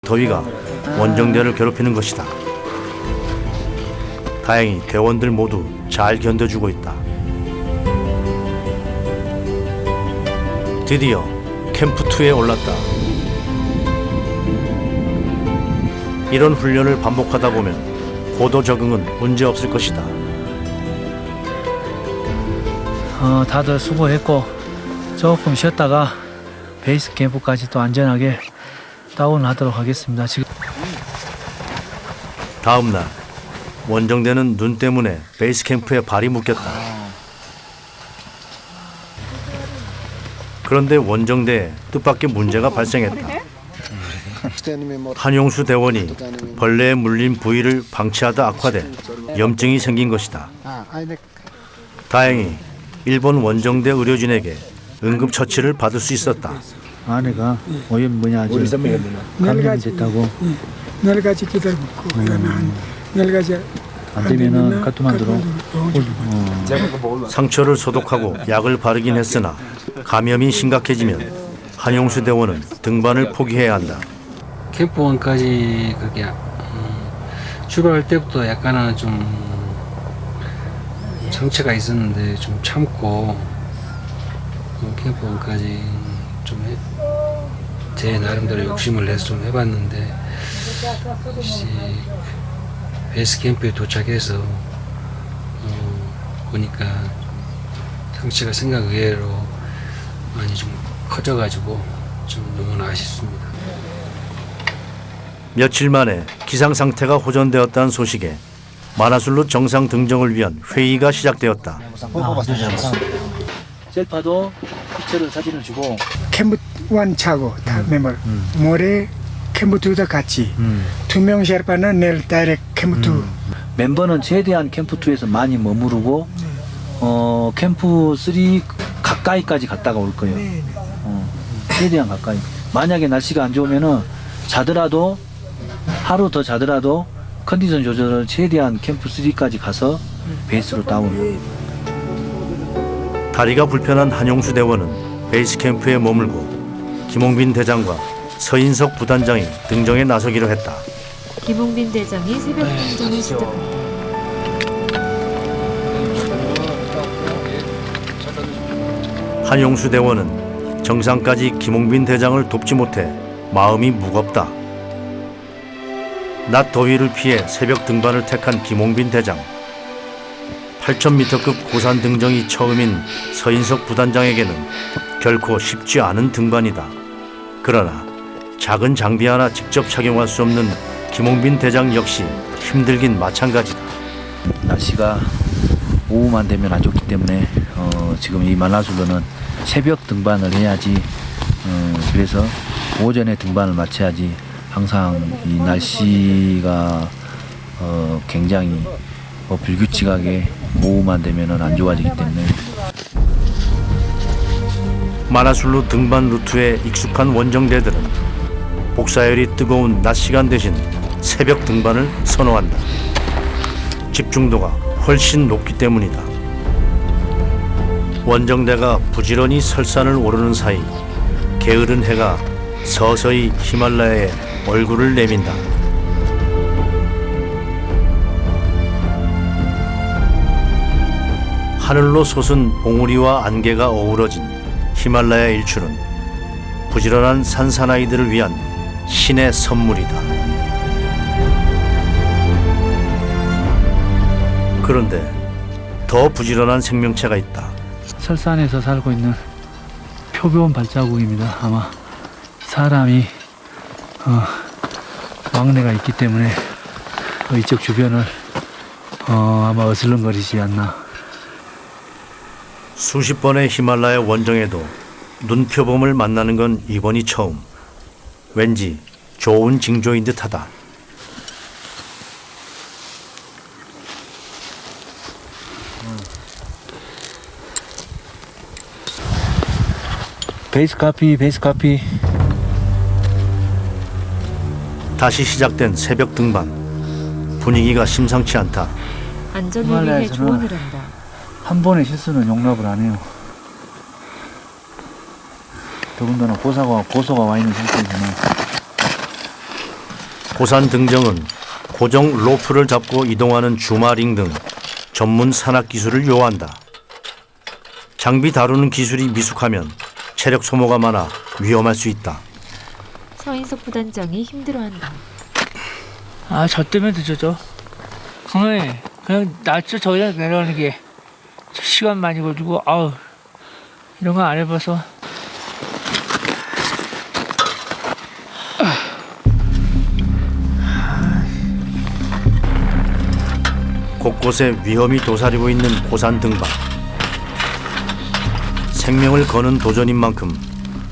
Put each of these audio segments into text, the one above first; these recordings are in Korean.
더위가 원정대를 괴롭히는 것이다. 다행히 대원들 모두 잘 견뎌주고 있다. 드디어 캠프2에 올랐다. 이런 훈련을 반복하다 보면 고도 적응은 문제없을 것이다. 다들 수고했고 조금 쉬었다가 베이스 캠프까지 또 안전하게 다운하도록 하겠습니다. 지금 다음 날 원정대는 눈 때문에 베이스 캠프에 발이 묶였다. 그런데 원정대에 뜻밖의 문제가 발생했다. 한용수 대원이 벌레에 물린 부위를 방치하다 악화돼 염증이 생긴 것이다. 다행히 일본 원정대 의료진에게 응급처치를 받을 수 있었다. 아내가 오염 감염이 됐다고. 내일까지 기다려보고 내일까지 안 되면은 카트만두로. 상처를 소독하고 약을 바르긴 했으나 감염이 심각해지면 한용수 대원은 등반을 포기해야 한다. 캠프원까지 그게 출발할 때부터 약간은 좀 상처가 있었는데 좀 참고 캠프원까지 좀 제 나름대로 욕심을 내서 좀 해봤는데 베이스 캠프에 도착해서 보니까 상처가 생각 외로 많이 좀 커져가지고 좀 너무나 아쉽습니다. 며칠 만에 기상 상태가 호전되었다는 소식에 만화술로 정상 등정을 위한 회의가 시작되었다. 셀파도 피처를 사진을 주고 캠프1 차고 다 멤버 모레 캠프2도 같이 2명 셰르파는 내일 다이렉트 캠프2 멤버는 최대한 캠프2에서 많이 머무르고 캠프3 가까이까지 갔다가 올 거예요. 최대한 가까이. 만약에 날씨가 안 좋으면은 자더라도 하루 더 자더라도 컨디션 조절을 최대한 캠프3까지 가서 베이스로 다운. 다리가 불편한 한용수 대원은 베이스 캠프에 머물고 김홍빈 대장과 서인석 부단장이 등정에 나서기로 했다. 김홍빈 대장이 새벽 등정을 시작한다. 한용수 대원은 정상까지 김홍빈 대장을 돕지 못해 마음이 무겁다. 낮 더위를 피해 새벽 등반을 택한 김홍빈 대장. 8,000m급 고산 등정이 처음인 서인석 부단장에게는 결코 쉽지 않은 등반이다. 그러나 작은 장비 하나 직접 착용할 수 없는 김홍빈 대장 역시 힘들긴 마찬가지다. 날씨가 오후만 되면 안 좋기 때문에 지금 이 만화술로는 새벽 등반을 해야지. 그래서 오전에 등반을 마쳐야지. 항상 이 날씨가 굉장히 불규칙하게 오후만 되면 안 좋아지기 때문에. 만화술로 등반 루트에 익숙한 원정대들은 복사열이 뜨거운 낮 시간 대신 새벽 등반을 선호한다. 집중도가 훨씬 높기 때문이다. 원정대가 부지런히 설산을 오르는 사이 게으른 해가 서서히 히말라야에 얼굴을 내민다. 하늘로 솟은 봉우리와 안개가 어우러진 히말라야 일출은 부지런한 산사나이들을 위한 신의 선물이다. 그런데 더 부지런한 생명체가 있다. 설산에서 살고 있는 표본 발자국입니다. 아마 사람이 왕래가 있기 때문에 이쪽 주변을 아마 어슬렁거리지 않나. 수십 번의 히말라야 원정에도 눈표범을 만나는 건 이번이 처음. 왠지 좋은 징조인 듯하다. 베이스 카피. 다시 시작된 새벽 등반. 분위기가 심상치 않다. 안전을 위해 히말라야에서는 조언을 한다. 한 번의 실수는 용납을 안 해요. 더군다나 고소가 와 있는 상태에서는 고산 등정은 고정 로프를 잡고 이동하는 주마링 등 전문 산악 기술을 요한다. 장비 다루는 기술이 미숙하면 체력 소모가 많아 위험할 수 있다. 서인석 부단장이 힘들어한다. 아, 저 때문에 늦어져. 그냥 낮에 저기다 내려가는 게 시간 많이 걸리고, 아우, 이런 거 안 해봐서. 곳곳에 위험이 도사리고 있는 고산 등반. 생명을 거는 도전인 만큼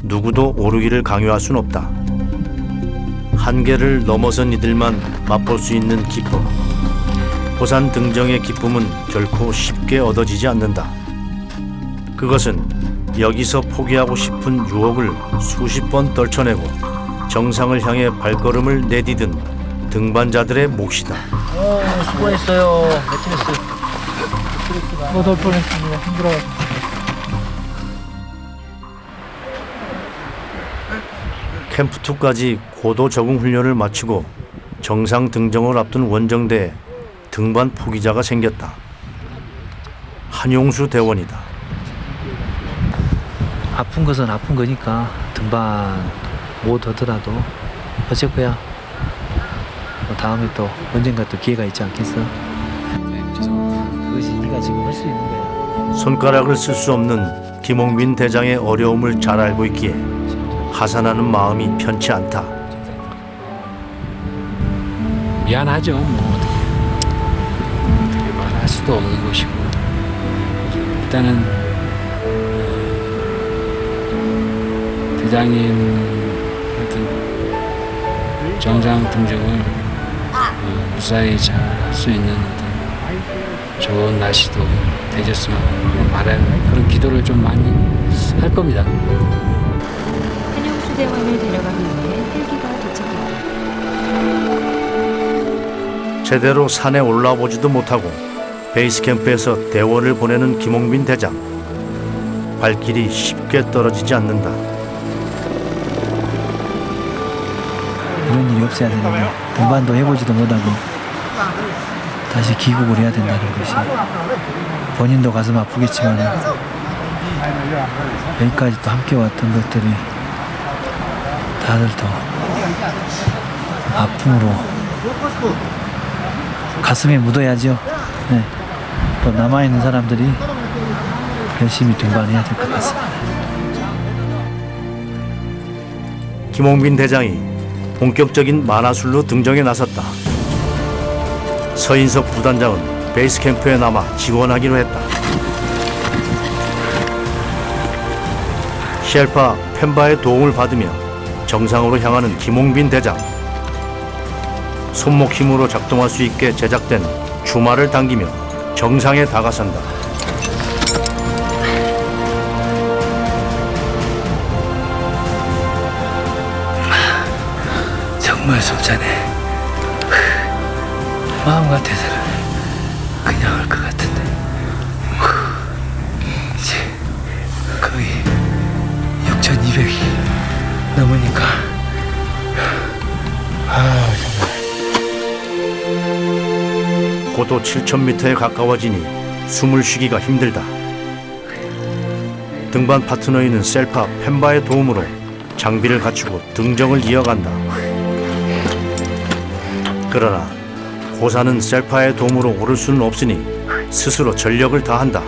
누구도 오르기를 강요할 순 없다. 한계를 넘어선 이들만 맛볼 수 있는 기쁨. 고산 등정의 기쁨은 결코 쉽게 얻어지지 않는다. 그것은 여기서 포기하고 싶은 유혹을 수십 번 떨쳐내고 정상을 향해 발걸음을 내디딘 등반자들의 몫이다. 수고했어요. 매트리스. 못 올 뻔했습니다. 힘들어가지고. 캠프2까지 고도 적응 훈련을 마치고 정상 등정을 앞둔 원정대에 등반 포기자가 생겼다. 한용수 대원이다. 아픈 것은 아픈 거니까 등반 못 하더라도 어쩔 거야. 다음에 또 언젠가 또 기회가 있지 않겠어? 그것이 네가 지금 할 수 있는 거야. 손가락을 쓸 수 없는 김홍빈 대장의 어려움을 잘 알고 있기에 하산하는 마음이 편치 않다. 미안하죠. 뭐 어떻게 말할 수도 없는 것이고 일단은 대장님 하여튼 정상 등정을 무사히 잘 할 수 있는 어떤 좋은 날씨도 되셨으면 바라는 그런 기도를 좀 많이 할 겁니다. 한용수 대원을 데려가기 위해 헬기가 도착했다. 제대로 산에 올라보지도 못하고 베이스 캠프에서 대원을 보내는 김홍빈 대장. 발길이 쉽게 떨어지지 않는다. 이런 일이 없어야 되는데 등반도 해보지도 못하고 다시 귀국을 해야 된다는 것이 본인도 가슴 아프겠지만 여기까지 또 함께 왔던 것들이 다들 더 아픔으로 가슴에 묻어야죠. 네. 또 남아있는 사람들이 열심히 등반해야 될 것 같습니다. 김홍빈 대장이 본격적인 만화술로 등정에 나섰다. 서인석 부단장은 베이스 캠프에 남아 지원하기로 했다. 셰르파 펜바의 도움을 받으며 정상으로 향하는 김홍빈 대장. 손목 힘으로 작동할 수 있게 제작된 주마를 당기며 정상에 다가선다. 정말 속자네. 마음 같아서는 그냥 할 것 같은데 이제 거의 6,200이 넘으니까 정말 고도 7,000m에 가까워지니 숨을 쉬기가 힘들다. 등반 파트너인 셀파 펜바의 도움으로 장비를 갖추고 등정을 이어간다. 그러나 고산은 셀파의 도움으로 오를 수는 없으니 스스로 전력을 다한다.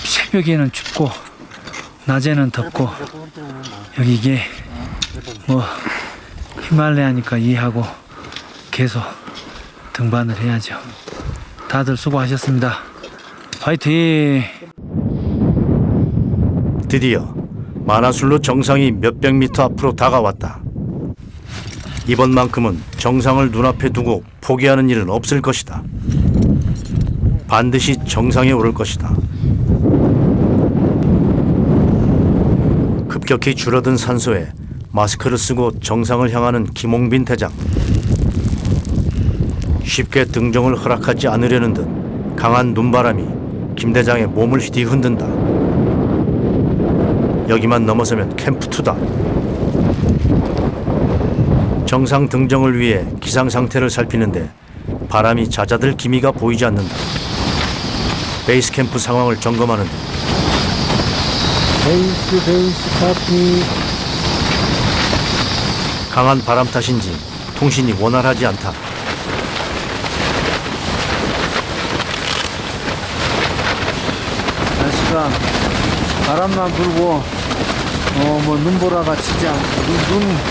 새벽에는 춥고 낮에는 덥고 여기 이게 뭐 히말라야니까 이해하고 계속 등반을 해야죠. 다들 수고하셨습니다. 화이팅! 드디어 만화술로 정상이 몇백 미터 앞으로 다가왔다. 이번만큼은 정상을 눈앞에 두고 포기하는 일은 없을 것이다. 반드시 정상에 오를 것이다. 급격히 줄어든 산소에 마스크를 쓰고 정상을 향하는 김홍빈 대장. 쉽게 등정을 허락하지 않으려는 듯 강한 눈바람이 김 대장의 몸을 뒤흔든다. 여기만 넘어서면 캠프2다. 정상 등정을 위해 기상 상태를 살피는데 바람이 잦아들 기미가 보이지 않는다. 베이스 캠프 상황을 점검하는데 베이스 카피. 강한 바람 탓인지 통신이 원활하지 않다. 날씨가 바람만 불고 뭐 눈보라가 치지 않고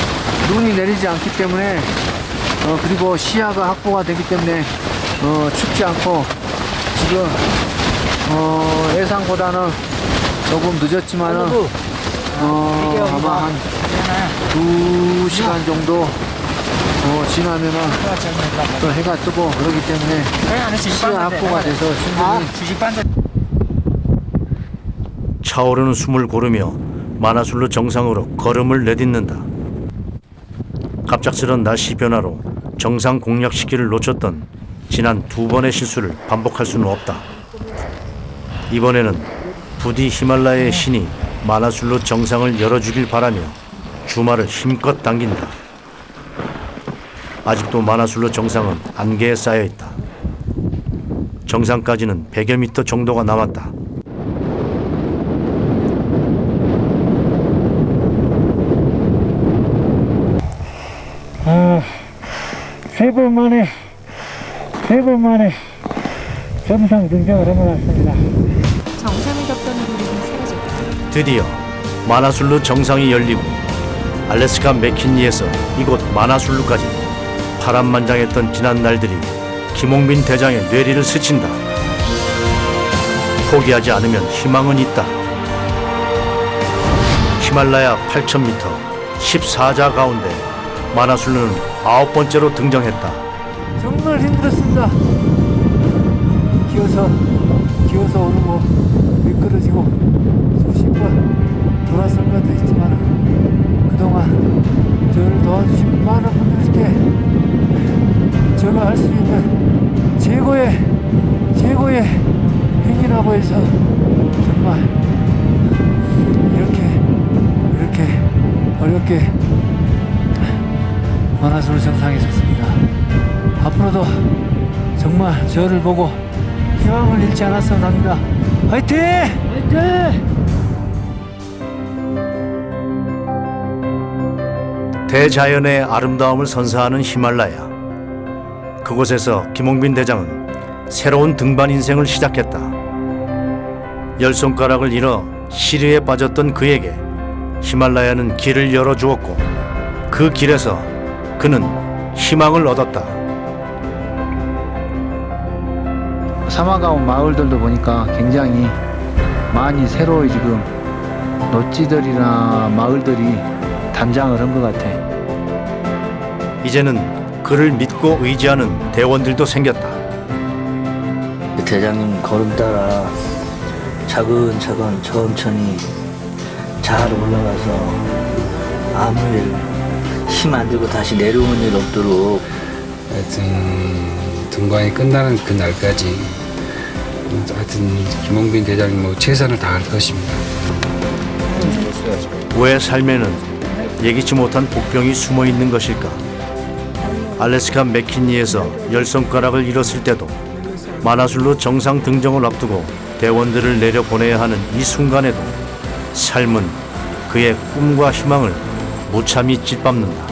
눈이 내리지 않기 때문에 그리고 시야가 확보가 되기 때문에 춥지 않고 지금 예상보다는 조금 늦었지만은 아마 한 2시간 정도 지나면은 또 해가 뜨고 그러기 때문에 시야 확보가 돼서 충분히 차오르는 숨을 고르며 마나술루 정상으로 걸음을 내딛는다. 갑작스런 날씨 변화로 정상 공략 시기를 놓쳤던 지난 2번의 실수를 반복할 수는 없다. 이번에는 부디 히말라야의 신이 마나술루 정상을 열어주길 바라며 주말을 힘껏 당긴다. 아직도 마나술루 정상은 안개에 쌓여 있다. 정상까지는 100여 미터 정도가 남았다. 세 번 만에 정상 등정을 해보았습니다. 정상을 덮던 구름이 사라졌다. 드디어 마나술루 정상이 열리고 알래스카 맥킨리에서 이곳 마나술루까지 파란만장했던 지난 날들이 김홍빈 대장의 뇌리를 스친다. 포기하지 않으면 희망은 있다. 히말라야 8,000m 14자 가운데 마나술루는 9번째로 등장했다. 정말 힘들었습니다. 기어서 오르고 미끄러지고 수십 번 돌아설 것도 있지만 그동안 저를 도와주신 많은 분들께 제가 할 수 있는 최고의 행위라고 해서 정말 이렇게 어렵게 마나술루 정상에 섰습니다. 앞으로도 정말 저를 보고 희망을 잃지 않았으면 합니다. 화이팅! 대자연의 아름다움을 선사하는 히말라야. 그곳에서 김홍빈 대장은 새로운 등반 인생을 시작했다. 열 손가락을 잃어 시리에 빠졌던 그에게 히말라야는 길을 열어주었고 그 길에서 그는 희망을 얻었다. 사막가운 마을들도 보니까 굉장히 많이 새로 지금 노지들이나 마을들이 단장을 한 것 같아. 이제는 그를 믿고 의지하는 대원들도 생겼다. 대장님 걸음 따라 차근차근 천천히 잘 올라가서 아무 일 힘 안 들고 다시 내려오는 일 없도록 하여튼 등반이 끝나는 그날까지 하여튼 김홍빈 대장님 뭐 최선을 다할 것입니다. 왜 삶에는 예기치 못한 복병이 숨어 있는 것일까? 알래스카 맥킨리에서 열 손가락을 잃었을 때도 마나술루 정상 등정을 앞두고 대원들을 내려보내야 하는 이 순간에도 삶은 그의 꿈과 희망을 무참히 짓밟는다.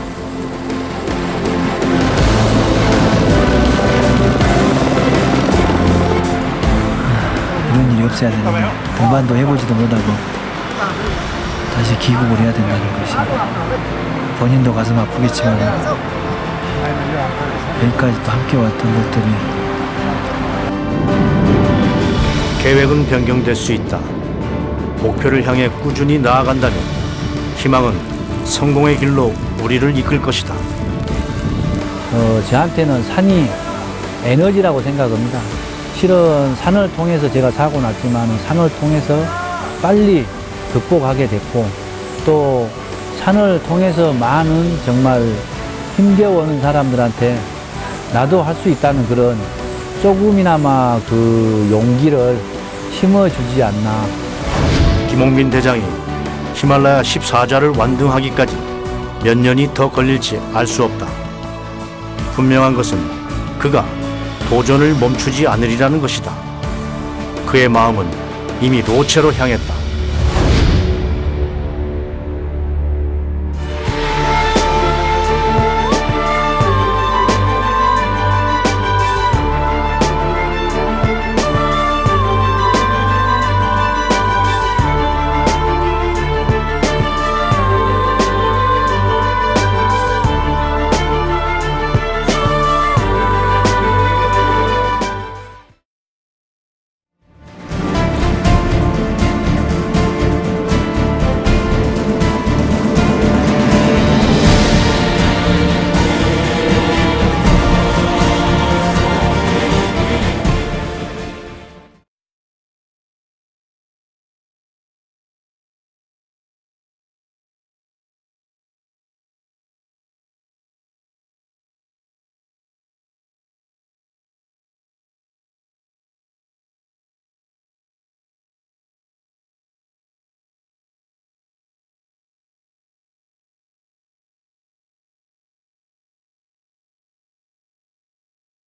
이런 일이 없어야 되는데 등반도 해보지도 못하고 다시 귀국을 해야 된다는 것이 본인도 가슴 아프겠지만 여기까지 또 함께 왔던 것들이 계획은 변경될 수 있다. 목표를 향해 꾸준히 나아간다면 희망은 성공의 길로 우리를 이끌 것이다. 저한테는 산이 에너지라고 생각합니다. 실은 산을 통해서 제가 사고 났지만 산을 통해서 빨리 극복하게 됐고 또 산을 통해서 많은 정말 힘겨워하는 사람들한테 나도 할 수 있다는 그런 조금이나마 그 용기를 심어주지 않나. 김홍빈 대장이 히말라야 14자를 완등하기까지 몇 년이 더 걸릴지 알 수 없다. 분명한 것은 그가 도전을 멈추지 않으리라는 것이다. 그의 마음은 이미 로체로 향했다.